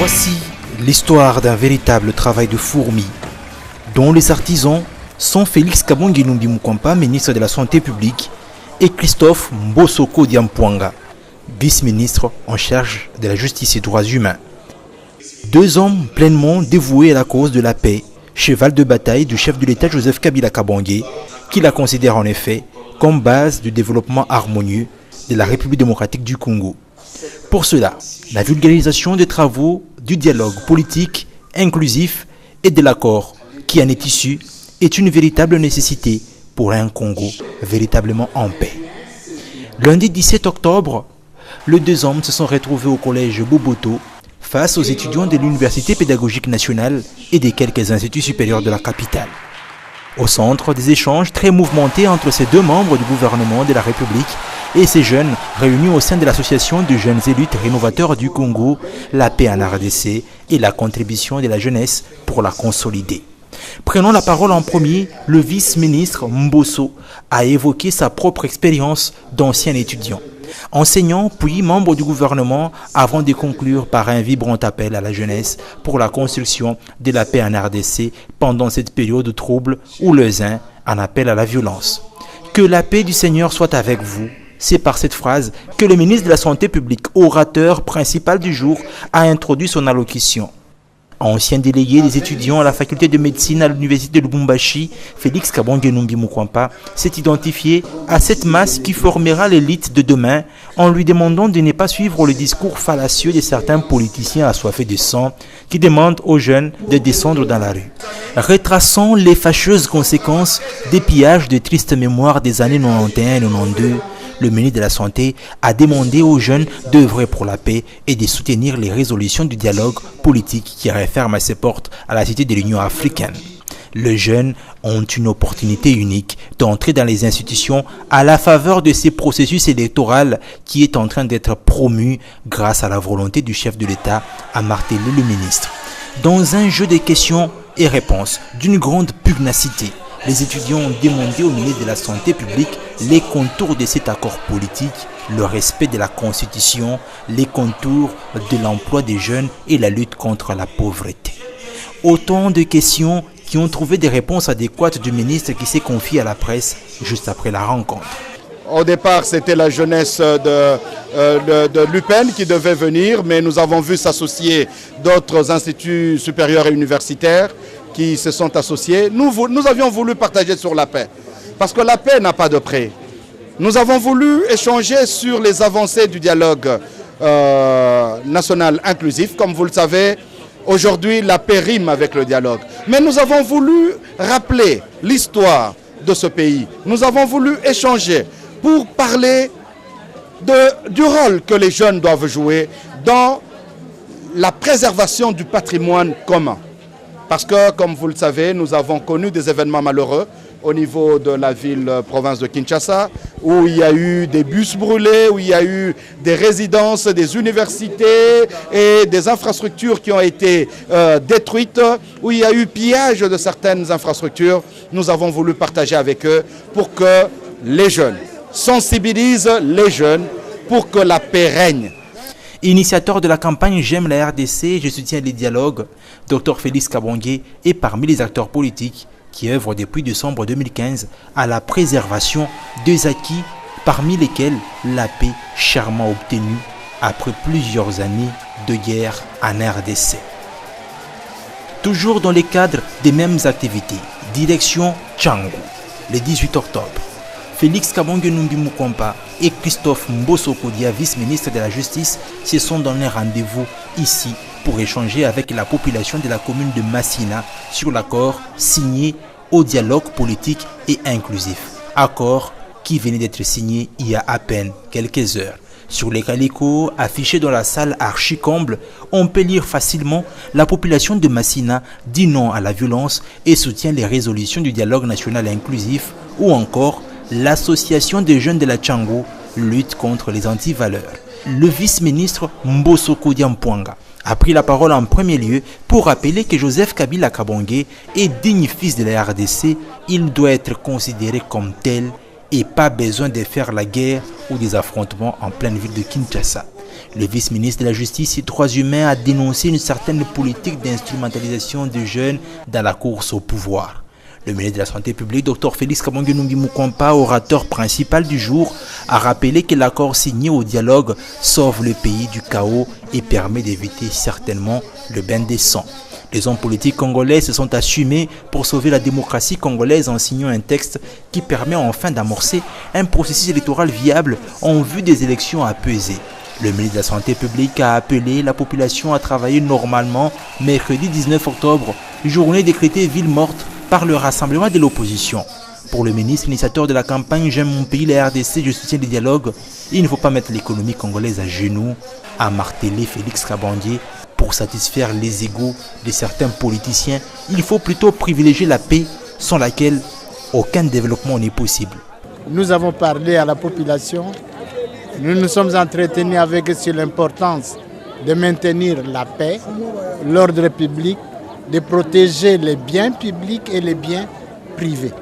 Voici l'histoire d'un véritable travail de fourmi, dont les artisans sont Félix Kabonge Numbi Mukwampa, ministre de la Santé publique, et Christophe Mbosoko Diampouanga, vice-ministre en charge de la justice et droits humains. Deux hommes pleinement dévoués à la cause de la paix, cheval de bataille du chef de l'État Joseph Kabila Kabange, qui la considère en effet comme base du développement harmonieux de la République démocratique du Congo. Pour cela, la vulgarisation des travaux du dialogue politique inclusif et de l'accord qui en est issu est une véritable nécessité pour un Congo véritablement en paix. Lundi 17 octobre, les deux hommes se sont retrouvés au collège Boboto face aux étudiants de l'Université pédagogique nationale et des quelques instituts supérieurs de la capitale. Au centre des échanges très mouvementés entre ces deux membres du gouvernement de la République et ces jeunes réunis au sein de l'association de jeunes élites rénovateurs du Congo, la paix en RDC et la contribution de la jeunesse pour la consolider. Prenant la parole en premier, le vice-ministre Mbosso a évoqué sa propre expérience d'ancien étudiant, enseignant puis membre du gouvernement avant de conclure par un vibrant appel à la jeunesse pour la construction de la paix en RDC pendant cette période trouble où les uns en appellent à la violence. Que la paix du Seigneur soit avec vous. C'est par cette phrase que le ministre de la Santé publique, orateur principal du jour, a introduit son allocution. Ancien délégué des étudiants à la faculté de médecine à l'université de Lubumbashi, Félix Kabonge Numbi Mukwampa s'est identifié à cette masse qui formera l'élite de demain en lui demandant de ne pas suivre le discours fallacieux de certains politiciens assoiffés de sang qui demandent aux jeunes de descendre dans la rue. Retraçant les fâcheuses conséquences des pillages de tristes mémoires des années 91 et 92, le ministre de la Santé a demandé aux jeunes d'œuvrer pour la paix et de soutenir les résolutions du dialogue politique qui referment ses portes à la cité de l'Union africaine. Les jeunes ont une opportunité unique d'entrer dans les institutions à la faveur de ces processus électoraux qui est en train d'être promu grâce à la volonté du chef de l'État, a martelé le ministre. Dans un jeu de questions et réponses d'une grande pugnacité, les étudiants ont demandé au ministre de la Santé publique les contours de cet accord politique, le respect de la Constitution, les contours de l'emploi des jeunes et la lutte contre la pauvreté. Autant de questions qui ont trouvé des réponses adéquates du ministre qui s'est confié à la presse juste après la rencontre. Au départ, c'était la jeunesse de l'UPEN qui devait venir, mais nous avons vu s'associer d'autres instituts supérieurs et universitaires qui se sont associés. Nous avions voulu partager sur la paix, parce que la paix n'a pas de prix. Nous avons voulu échanger sur les avancées du dialogue national inclusif. Comme vous le savez, aujourd'hui, la paix rime avec le dialogue. Mais nous avons voulu rappeler l'histoire de ce pays. Nous avons voulu échanger pour parler du rôle que les jeunes doivent jouer dans la préservation du patrimoine commun. Parce que, comme vous le savez, nous avons connu des événements malheureux au niveau de la ville-province de Kinshasa, où il y a eu des bus brûlés, où il y a eu des résidences, des universités et des infrastructures qui ont été détruites, où il y a eu pillage de certaines infrastructures. Nous avons voulu partager avec eux pour que les jeunes sensibilisent les jeunes pour que la paix règne. Initiateur de la campagne J'aime la RDC, je soutiens les dialogues, Dr Félix Kabonge est parmi les acteurs politiques qui œuvrent depuis décembre 2015 à la préservation des acquis, parmi lesquels la paix chèrement obtenue après plusieurs années de guerre en RDC. Toujours dans le cadre des mêmes activités, direction Tchangou, le 18 octobre. Félix Kabonge Numbi Mukwampa et Christophe Mbosoko Dia, vice-ministre de la Justice, se sont donné rendez-vous ici pour échanger avec la population de la commune de Massina sur l'accord signé au dialogue politique et inclusif. Accord qui venait d'être signé il y a à peine quelques heures. Sur les calicots affichés dans la salle archi-comble, on peut lire facilement « La population de Massina dit non à la violence et soutient les résolutions du dialogue national inclusif » ou encore « L'association des jeunes de la Tchangou lutte contre les antivaleurs ». Le vice-ministre Mbosoko Diampouanga a pris la parole en premier lieu pour rappeler que Joseph Kabila Kabange est digne fils de la RDC. Il doit être considéré comme tel et pas besoin de faire la guerre ou des affrontements en pleine ville de Kinshasa. Le vice-ministre de la Justice et Droits humains a dénoncé une certaine politique d'instrumentalisation des jeunes dans la course au pouvoir. Le ministre de la Santé publique, Dr Félix Kabange Numbi Mukompa, orateur principal du jour, a rappelé que l'accord signé au dialogue sauve le pays du chaos et permet d'éviter certainement le bain des sangs. Les hommes politiques congolais se sont assumés pour sauver la démocratie congolaise en signant un texte qui permet enfin d'amorcer un processus électoral viable en vue des élections apaisées. Le ministre de la Santé publique a appelé la population à travailler normalement mercredi 19 octobre, journée décrétée ville morte par le rassemblement de l'opposition. Pour le ministre initiateur de la campagne J'aime mon pays, la RDC, je soutiens le dialogue, il ne faut pas mettre l'économie congolaise à genoux, a martelé Félix Kabange. Pour satisfaire les égos de certains politiciens, il faut plutôt privilégier la paix sans laquelle aucun développement n'est possible. Nous avons parlé à la population, nous nous sommes entretenus avec eux sur l'importance de maintenir la paix, l'ordre public, de protéger les biens publics et les biens privés.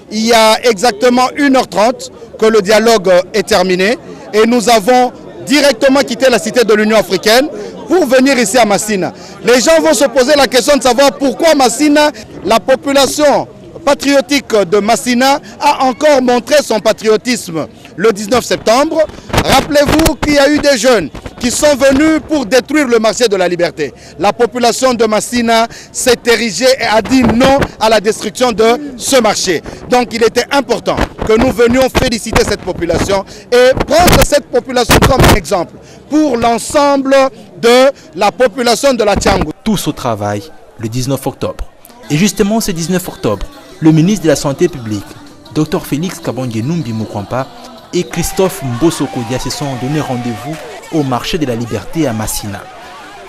Il y a exactement 1h30 que le dialogue est terminé et nous avons directement quitté la cité de l'Union africaine pour venir ici à Massina. Les gens vont se poser la question de savoir pourquoi Massina, la population patriotique de Massina a encore montré son patriotisme le 19 septembre. Rappelez-vous qu'il y a eu des jeunes qui sont venus pour détruire le marché de la liberté. La population de Massina s'est érigée et a dit non à la destruction de ce marché. Donc il était important que nous venions féliciter cette population et prendre cette population comme exemple pour l'ensemble de la population de la Tchangou. Tous au travail le 19 octobre. Et justement ce 19 octobre, le ministre de la Santé publique, Dr Félix Kabange Numbi Mukompa et Christophe Mbosso-Kodia se sont donné rendez-vous au marché de la liberté à Massina,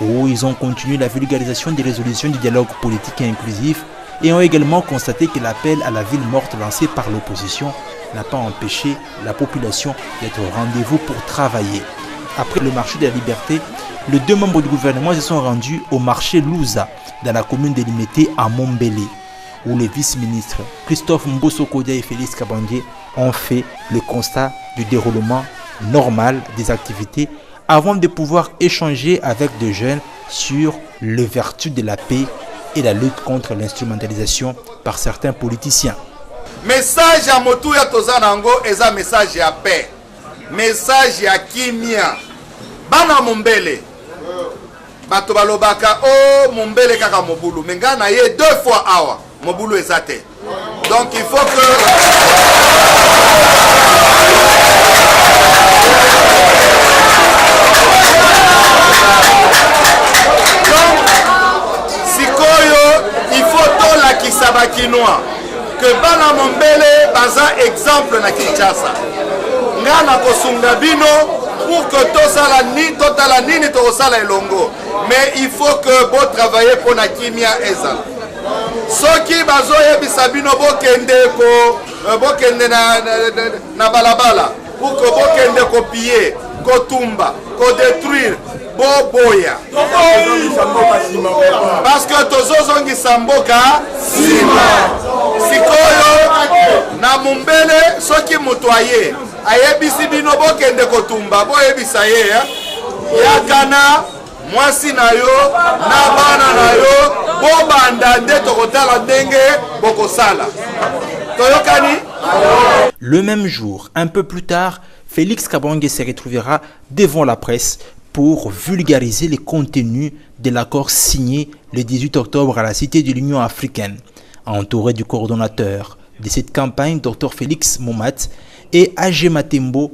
où ils ont continué la vulgarisation des résolutions du dialogue politique et inclusif et ont également constaté que l'appel à la ville morte lancé par l'opposition n'a pas empêché la population d'être au rendez-vous pour travailler. Après le marché de la liberté, les deux membres du gouvernement se sont rendus au marché Louza, dans la commune délimitée à Mombele, où les vice-ministres Christophe Mbosso-Kodia et Félix Kabange ont fait le constat du déroulement normal des activités avant de pouvoir échanger avec des jeunes sur les vertus de la paix et la lutte contre l'instrumentalisation par certains politiciens. Message à Motuya Tozanango est un message à paix. Message à Kimia. Bana Mombele. Bato balobaka oh Mombele kaka Mobulu. Mengana ye 2 fois awa. Mobulu ezate. Donc il faut que Kisabakinois que bana Mombele baza exemple na Kinshasa ngana kosunga bino pour que tosala ni totala nini tosala elongo, mais il faut que bo travailler pour na kimia ezala soki bazo yebisa bino bokende na balabala pour que bokende copier kotumba ko détruire boya parce que tozozongi samboka sima sikoyo na Mombele soki mutoye ayebisi bino bokende kotumba boyebisa ye yakana mwasi na yo na bana na yo bobanda nde tokotala ndenge bokosala toyokani. Le même jour, un peu plus tard, Félix Kabange se retrouvera devant la presse pour vulgariser les contenus de l'accord signé le 18 octobre à la Cité de l'Union africaine, entouré du coordonnateur de cette campagne, Dr Félix Momat, et A.G. Matembo,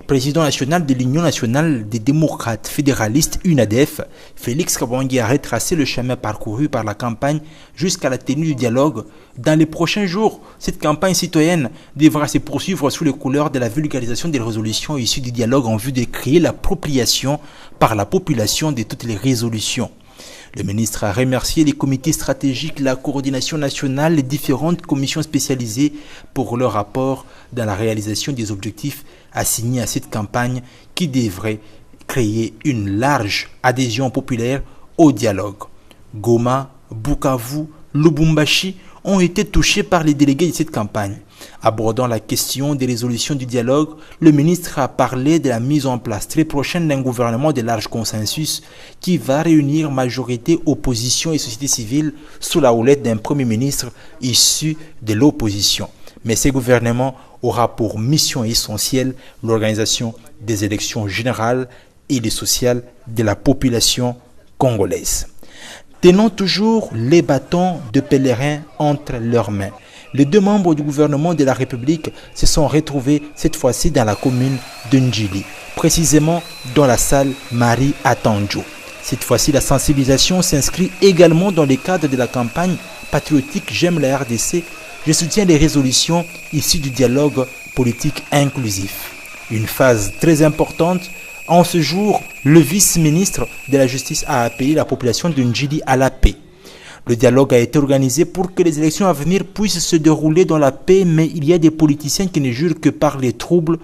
président national de l'Union nationale des démocrates fédéralistes UNADEF. Félix Kabange a retracé le chemin parcouru par la campagne jusqu'à la tenue du dialogue. Dans les prochains jours, cette campagne citoyenne devra se poursuivre sous les couleurs de la vulgarisation des résolutions issues du dialogue en vue de créer l'appropriation par la population de toutes les résolutions. Le ministre a remercié les comités stratégiques, la coordination nationale, les différentes commissions spécialisées pour leur apport dans la réalisation des objectifs assignés à cette campagne qui devrait créer une large adhésion populaire au dialogue. Goma, Bukavu, Lubumbashi ont été touchés par les délégués de cette campagne. Abordant la question des résolutions du dialogue, le ministre a parlé de la mise en place très prochaine d'un gouvernement de large consensus qui va réunir majorité, opposition et société civile sous la houlette d'un premier ministre issu de l'opposition. Mais ce gouvernement aura pour mission essentielle l'organisation des élections générales et les sociales de la population congolaise. Tenant toujours les bâtons de pèlerins entre leurs mains, les deux membres du gouvernement de la République se sont retrouvés cette fois-ci dans la commune de Ndjili, précisément dans la salle Marie Atandjo. Cette fois-ci, la sensibilisation s'inscrit également dans le cadre de la campagne patriotique J'aime la RDC, je soutiens les résolutions issues du dialogue politique inclusif. Une phase très importante. En ce jour, le vice-ministre de la Justice a appelé la population de Ndjili à la paix. Le dialogue a été organisé pour que les élections à venir puissent se dérouler dans la paix, mais il y a des politiciens qui ne jurent que par les troubles,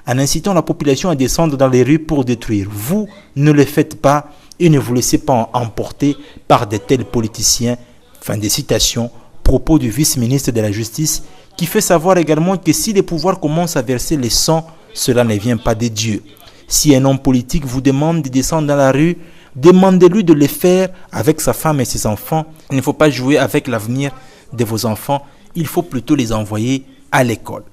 en incitant la population à descendre dans les rues pour détruire. Vous ne le faites pas et ne vous laissez pas emporter par de tels politiciens. Fin de citation, propos du vice-ministre de la Justice, qui fait savoir également que si les pouvoirs commencent à verser le sang, cela ne vient pas de Dieu. Si un homme politique vous demande de descendre dans la rue, demandez-lui de le faire avec sa femme et ses enfants. Il ne faut pas jouer avec l'avenir de vos enfants, il faut plutôt les envoyer à l'école.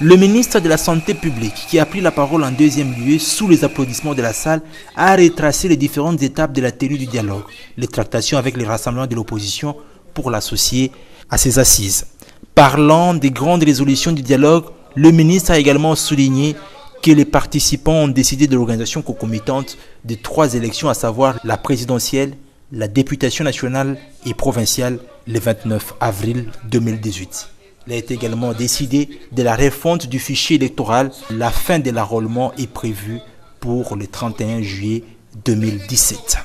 Le ministre de la Santé publique, qui a pris la parole en deuxième lieu sous les applaudissements de la salle, a retracé les différentes étapes de la tenue du dialogue, les tractations avec les rassemblements de l'opposition pour l'associer à ses assises. Parlant des grandes résolutions du dialogue, le ministre a également souligné que les participants ont décidé de l'organisation concomitante de 3 élections, à savoir la présidentielle, la députation nationale et provinciale, le 29 avril 2018. Il a été également décidé de la refonte du fichier électoral. La fin de l'enrôlement est prévue pour le 31 juillet 2017.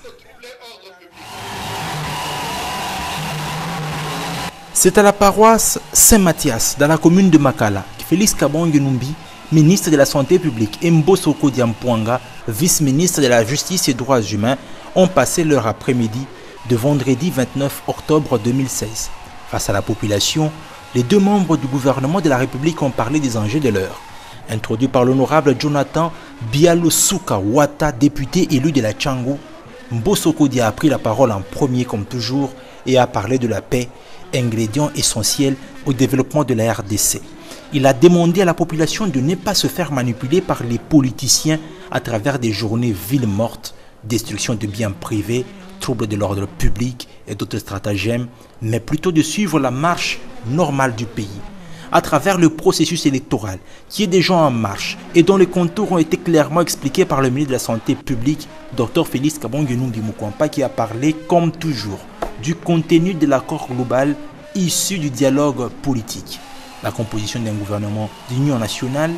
C'est à la paroisse Saint-Mathias, dans la commune de Makala, que Félix Kabonge Numbi, ministre de la Santé publique, et Mbosoko Diampwanga, vice-ministre de la Justice et droits humains, ont passé leur après-midi de vendredi 29 octobre 2016. Face à la population, les deux membres du gouvernement de la République ont parlé des enjeux de l'heure. Introduit par l'honorable Jonathan Bialosuka Wata, député élu de la Tchangou, Mbosoko Dia a pris la parole en premier comme toujours et a parlé de la paix, ingrédient essentiel au développement de la RDC. Il a demandé à la population de ne pas se faire manipuler par les politiciens à travers des journées villes mortes, destruction de biens privés, troubles de l'ordre public et d'autres stratagèmes, mais plutôt de suivre la marche normale du pays, à travers le processus électoral qui est déjà en marche et dont les contours ont été clairement expliqués par le ministre de la Santé publique, Dr Félix Kabonge Numbi Mukwampa, qui a parlé, comme toujours, du contenu de l'accord global issu du dialogue politique. La composition d'un gouvernement d'union nationale,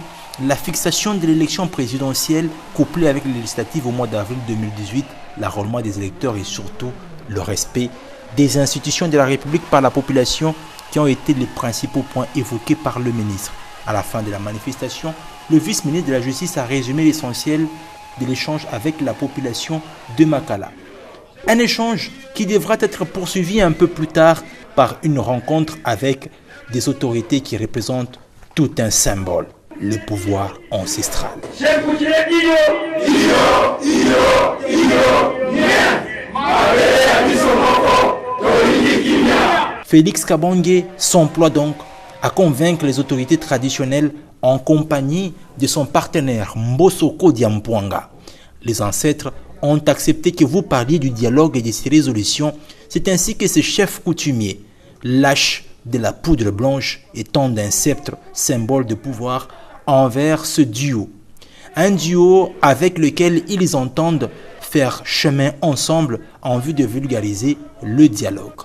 la fixation de l'élection présidentielle couplée avec les législatives au mois d'avril 2018, l'enrôlement des électeurs et surtout le respect des institutions de la République par la population qui ont été les principaux points évoqués par le ministre. À la fin de la manifestation, le vice-ministre de la Justice a résumé l'essentiel de l'échange avec la population de Makala. Un échange qui devra être poursuivi un peu plus tard par une rencontre avec des autorités qui représentent tout un symbole, le pouvoir ancestral. Félix Kabonge s'emploie donc à convaincre les autorités traditionnelles en compagnie de son partenaire Mbosoko Diampwanga. Les ancêtres ont accepté que vous parliez du dialogue et de ses résolutions. C'est ainsi que ce chef coutumier lâche de la poudre blanche et tend un sceptre, symbole de pouvoir, envers ce duo. Un duo avec lequel ils entendent faire chemin ensemble en vue de vulgariser le dialogue.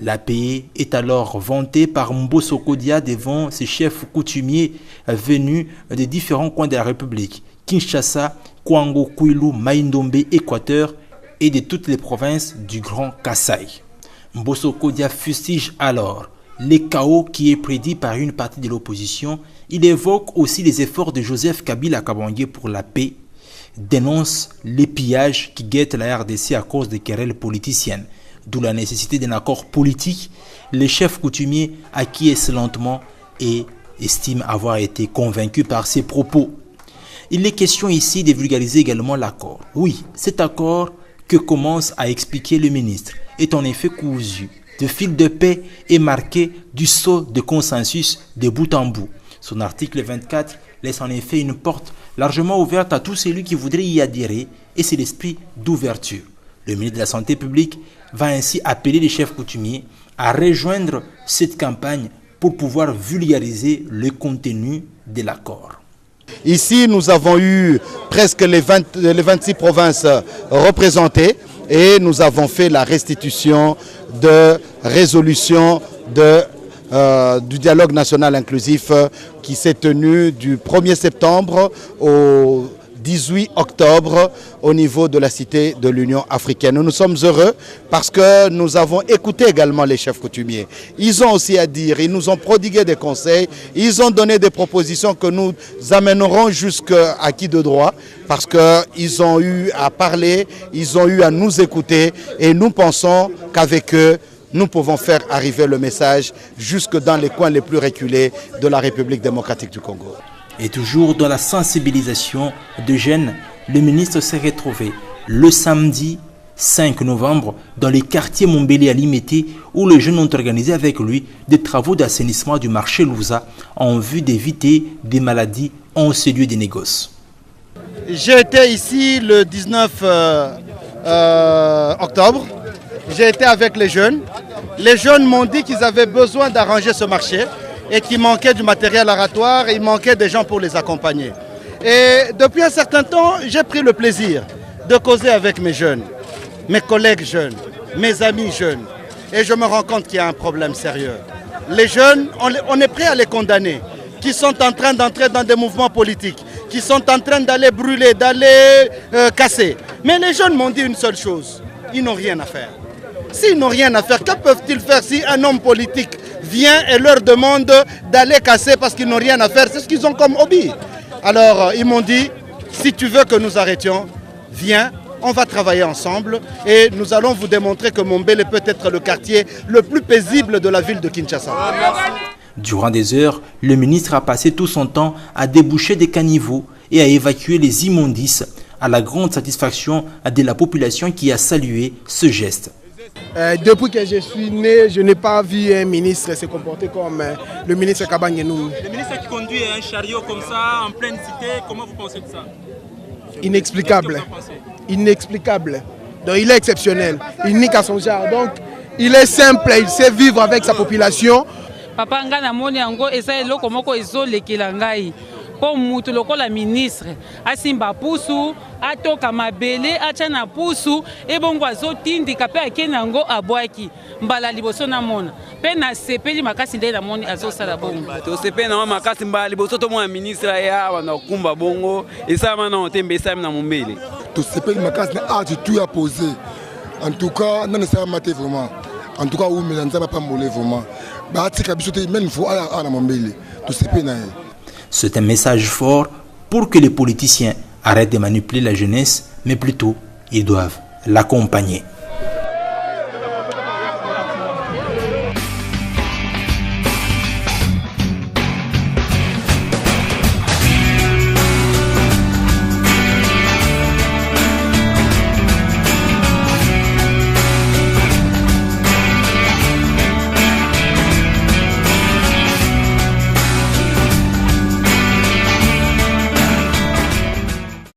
La paix est alors vantée par Mbosoko Dia devant ses chefs coutumiers venus des différents coins de la République, Kinshasa, Kwango, Kwilu, Maïndombe, Équateur et de toutes les provinces du Grand Kasaï. Mbosoko Dia fustige alors les chaos qui est prédit par une partie de l'opposition. Il évoque aussi les efforts de Joseph Kabila Kabange pour la paix, dénonce les pillages qui guettent la RDC à cause des querelles politiciennes, d'où la nécessité d'un accord politique. Les chefs coutumiers acquiescent lentement et estime avoir été convaincu par ses propos. Il est question ici de vulgariser également l'accord. Oui, cet accord que commence à expliquer le ministre est en effet cousu de fil de paix et marqué du sceau de consensus de bout en bout. Son article 24 laisse en effet une porte largement ouverte à tout celui qui voudrait y adhérer et c'est l'esprit d'ouverture. Le ministre de la Santé publique va ainsi appeler les chefs coutumiers à rejoindre cette campagne pour pouvoir vulgariser le contenu de l'accord. Ici, nous avons eu presque les 26 provinces représentées et nous avons fait la restitution de résolution du dialogue national inclusif qui s'est tenu du 1er septembre au 18 octobre au niveau de la cité de l'Union africaine. Nous sommes heureux parce que nous avons écouté également les chefs coutumiers. Ils ont aussi à dire, ils nous ont prodigué des conseils, ils ont donné des propositions que nous amènerons jusqu'à qui de droit parce qu'ils ont eu à parler, ils ont eu à nous écouter et nous pensons qu'avec eux, nous pouvons faire arriver le message jusque dans les coins les plus reculés de la République démocratique du Congo. Et toujours dans la sensibilisation de jeunes, le ministre s'est retrouvé le samedi 5 novembre dans les quartiers Mombele à Limete où les jeunes ont organisé avec lui des travaux d'assainissement du marché Louza en vue d'éviter des maladies en ce lieu des négoces. J'étais ici le 19 octobre. J'ai été avec les jeunes. Les jeunes m'ont dit qu'ils avaient besoin d'arranger ce marché et qu'il manquait du matériel aratoire, il manquait des gens pour les accompagner. Et depuis un certain temps, j'ai pris le plaisir de causer avec mes jeunes, mes collègues jeunes, mes amis jeunes. Et je me rends compte qu'il y a un problème sérieux. Les jeunes, on est prêt à les condamner, qui sont en train d'entrer dans des mouvements politiques, qui sont en train d'aller brûler, d'aller casser. Mais les jeunes m'ont dit une seule chose, ils n'ont rien à faire. S'ils n'ont rien à faire, que peuvent-ils faire si un homme politique vient et leur demande d'aller casser parce qu'ils n'ont rien à faire? C'est ce qu'ils ont comme hobby. Alors ils m'ont dit, si tu veux que nous arrêtions, viens, on va travailler ensemble et nous allons vous démontrer que Mombele peut être le quartier le plus paisible de la ville de Kinshasa. Durant des heures, le ministre a passé tout son temps à déboucher des caniveaux et à évacuer les immondices, à la grande satisfaction de la population qui a salué ce geste. Depuis que je suis né, je n'ai pas vu un ministre se comporter comme le ministre Kabangenou. Le ministre qui conduit un chariot comme ça en pleine cité, comment vous pensez de ça? Inexplicable. Inexplicable. Donc il est exceptionnel. Il nique à son genre. Donc il est simple, il sait vivre avec sa population. Papa ngana moni yango esa eloko moko ezolekela ngai. Po mutu lokola ministre asimba pusu atoka mabele acha na pusu ebongo azotindika pe akena ngo abwaki mbala liboso na mona pe na sepeli makasi nde na moni azosala bongo to sepeli na makasi mbala liboso to mona ministre ya wana kumba bongo esama na otembe esama na Mombele to sepeli makasi na art tout a posé en tout cas non ça maté vraiment en tout cas où mais nzaba pas molé vraiment ba tika biso te même faut à na Mombele to sepeli na. C'est un message fort pour que les politiciens arrêtent de manipuler la jeunesse, mais plutôt, ils doivent l'accompagner.